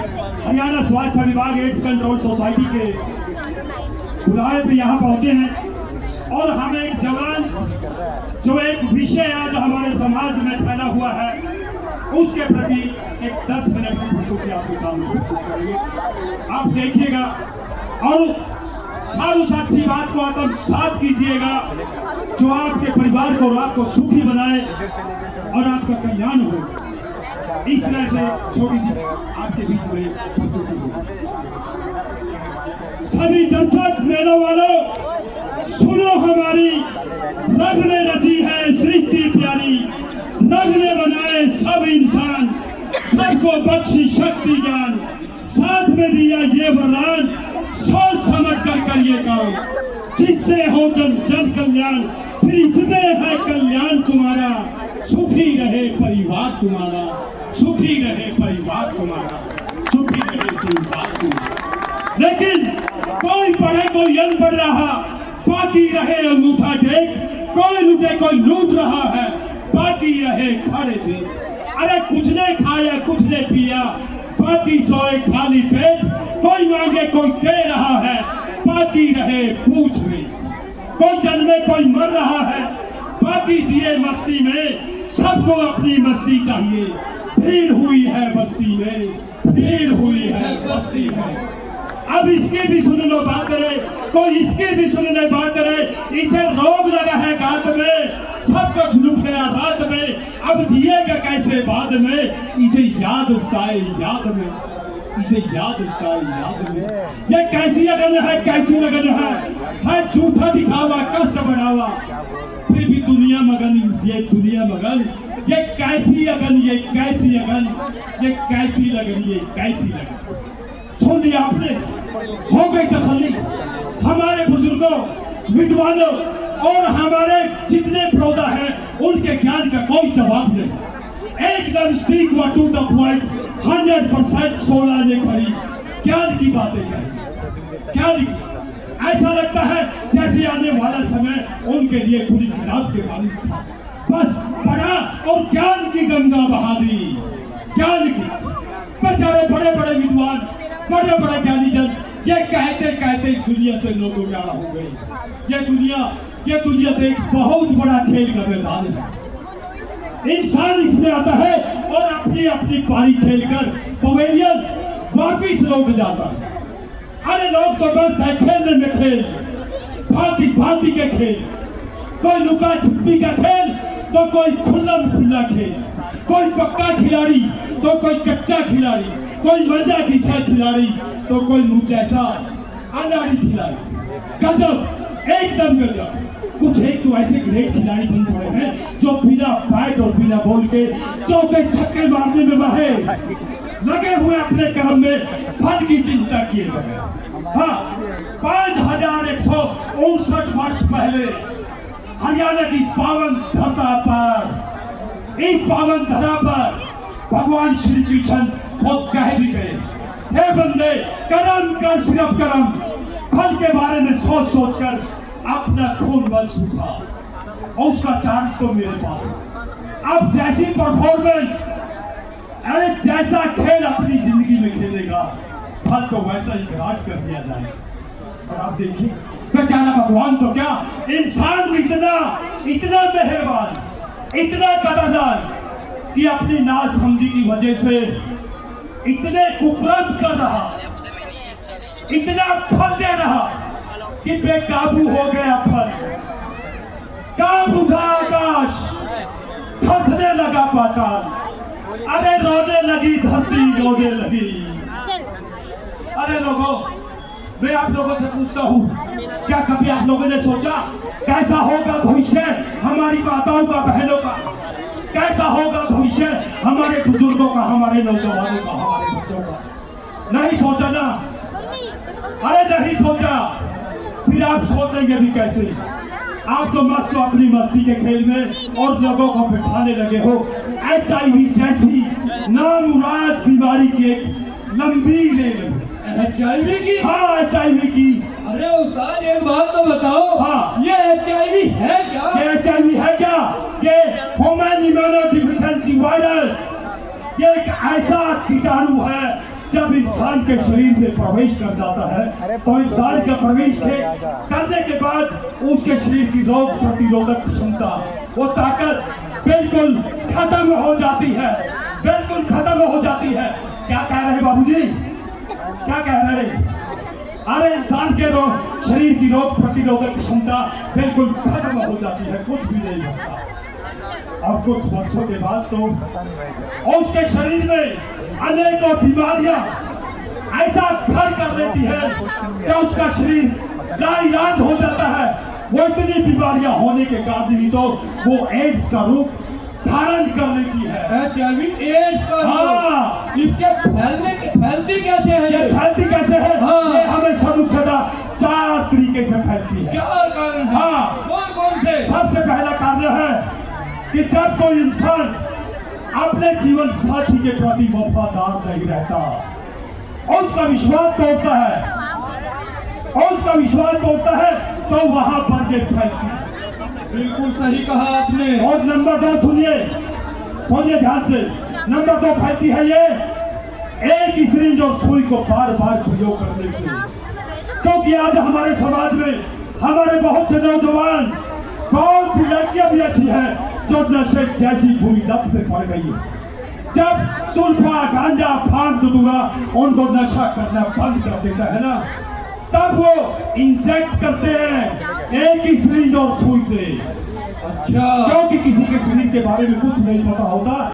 हरियाणा स्वास्थ्य विभाग AIDS control society के बुलाए पे यहाँ पहुंचे हैं और हम एक जवान जो एक विषय आज हमारे समाज में फैला हुआ है उसके प्रति एक 10 मिनट की प्रस्तुति आपके सामने प्रस्तुत करेंगे। आप देखिएगा और हर उस अच्छी बात को आत्मसात कीजिएगा जो आपके परिवार को और आपको सुखी बनाए और आपका कल्याण हो। इस तरह से छोटी सी आपके बीच में प्रस्तुति हो। सभी दर्शक मेलों वालों सुनो हमारी, रब ने रची है सृष्टि प्यारी, रब ने बनाए सब इंसान, सबको बख्शी शक्ति ज्ञान, साथ में दिया ये वरदान, सोच समझ कर करिए काम, जिससे हो जन जन कल्याण, फिर इसमें है कल्याण तुम्हारा, सुखी रहे परिवार तुम्हारा, सुखी रहे परिवार तुम्हारा, सुखी रहे संसार तुम्हारा। लेकिन कोई पढ़े कोई अनपढ़ रहा, बाकी रहे अंगूठा टेक, कोई लूटे कोई लूट रहा है, बाकी रहे खड़े थे। अरे कुछ ने खाया कुछ ने पिया, बाकी सोए खाली पेट, कोई मांगे कोई दे रहा है, बाकी रहे पूछ में, कोई जन्मे कोई मर रहा है, बाकी जिए मस्ती में, सबको अपनी मस्ती चाहिए। भीड़ हुई है बस्ती में, भीड़ हुई है बस्ती में। अब इसकी भी सुन लो बात रे, कोई इसकी भी सुन ले बात रे, इसे रोग लगा है गात में, सब कुछ लुट गया रात में, अब जिएगा कैसे बाद में, इसे याद उसकाए याद में, इसे याद उसकाए याद में। ये कैसी लगन है, कैसी लगन है झूठा दिखावा कष्ट बढ़ावा, फिर भी दुनिया मगन, ये दुनिया मगन, ये कैसी अगन, ये कैसी अगन, ये कैसी लगन, ये कैसी लगन। सुन लिया आपने, हो गई तसल्ली। हमारे बुजुर्गों विद्वानों और हमारे जितने प्रोदा हैं उनके ज्ञान का कोई जवाब नहीं, एकदम स्टिक व टू द पॉइंट, 100% सोना ने खड़ी ज्ञान की बातें कही, ज्ञान की। ऐसा लगता है जैसे आने वाला समय उनके लिए खुली किताब के मालिक था, बस पढ़ा और ज्ञान की गंगा बहा दी, ज्ञान की। बेचारे बड़े बड़े विद्वान, बड़े बड़े ज्ञानी जन ये कहते कहते इस दुनिया से लोग उजाड़ा हो गए। ये दुनिया तो एक बहुत बड़ा खेल का मैदान है। इंसान इसमें आता है और अपनी अपनी पारी खेलकर पवेलियन वापिस लौट जाता है। अरे लोग तो बस है खेलने में खेल, भांति भांति के खेल, कोई लुका छिपी का खेल तो कोई खुल्लम खुल्ला खेल, कोई पक्का खिलाड़ी तो कोई कच्चा खिलाड़ी, कोई मजा घिसा खिलाड़ी तो कोई मुझ जैसा अनाड़ी खिलाड़ी। गजब, एकदम गजब। कुछ एक तो ऐसे ग्रेट खिलाड़ी बन पड़े हैं जो बिना बैट और बिना बॉल के चौके छक्के मारने में माहिर, लगे हुए अपने काम में, फल की चिंता किए गए। हाँ, 5159 वर्ष पहले हरियाणा की इस पावन धरती पर, इस पावन धरा पर भगवान श्री कृष्ण खुद कह भी गए, हे बंदे कर्म कर सिर्फ कर्म, फल के बारे में सोच सोच कर अपना खून मत सूखा, और उसका चार्ज तो मेरे पास है। अब जैसी परफॉर्मेंस, अरे जैसा खेल अपनी जिंदगी में खेलेगा, फल तो वैसा ही घाट कर दिया जाए। और आप देखिए बेचारा भगवान तो क्या, इंसान भी इतना मेहरबान, इतना कदरदान कि अपनी नासमझी की वजह से इतने कुकर्म कर रहा, इतना फल दे रहा कि बेकाबू हो गया फल, कांप उठा आकाश, फंसने लगा पाताल, अरे रोने लगी धरती, रोने लगी। अरे लोगों, मैं आप लोगों से पूछता हूँ, क्या कभी आप लोगों ने सोचा कैसा होगा भविष्य हमारी माताओं का, बहनों का, कैसा होगा भविष्य हमारे बुजुर्गों का, हमारे नौजवानों का, हमारे बच्चों का? नहीं सोचा ना, अरे नहीं सोचा, फिर आप सोचेंगे भी कैसे? आप तो मस्त अपनी मस्ती के खेल में और लोगों को बिठाने लगे हो। HIV जैसी नामुराद बीमारी की एक लंबी रेल, HIV की? हाँ, HIV की। अरे उस्ताद एक बात तो बताओ, हाँ, ये HIV है क्या? ये HIV है क्या? ये ह्यूमन इम्यूनोडेफिशिएंसी वायरस, ये एक ऐसा कीटाणु है जब इंसान के शरीर में प्रवेश कर जाता है तो इंसान का प्रवेश करने के बाद उसके शरीर की रोग प्रतिरोधक क्षमता, वो ताकत बिल्कुल खत्म हो जाती है, बिल्कुल खत्म हो जाती है। क्या कह रहे बाबूजी, क्या कह रहे? अरे इंसान के शरीर की रोग प्रतिरोधक क्षमता बिल्कुल खत्म हो जाती है, कुछ भी नहीं होता। और कुछ वर्षों के बाद तो उसके शरीर में अनेकों बीमारियां ऐसा घर कर लेती है कि उसका शरीर लाइलाज हो जाता है। वो इतनी बीमारियां होने के कारण ही तो वो एड्स का रूप धारण कर लेती है। HIV एड्स का हाँ, इसके फैलती कैसे है? ये फैलती कैसे है? हाँ। ये हमेशा मुख्यतः 4 तरीके से फैलती है। 4 कारण हैं। हाँ। कौन कौन से? सबसे पहला कारण है कि जब कोई इंसान अपने जीवन साथी के प्रति वफादार नहीं रहता, उसका विश्वास तोड़ता है, उसका विश्वास तोड़ता है, तो वहां पर ये फैलती है। बिल्कुल सही कहा आपने। और नंबर 2 सुनिए, सुनिए ध्यान से। नंबर 2 फैलती है ये एक ही सिरिंज और सुई को बार बार प्रयोग करने से। क्योंकि आज हमारे समाज में हमारे बहुत से नौजवान, बहुत सी लड़कियां भी ऐसी हैं जो नशे जैसी बुरी लत में पड़ गई है। जब सुल्फा, गांजा, भांग, धतूरा उनको नशा करना बंद कर देता है ना, तब वो इंजेक्ट करते हैं एक ही सिरिंज और सुई से। अच्छा, क्योंकि किसी के शरीर के बारे में कुछ नहीं पता होता।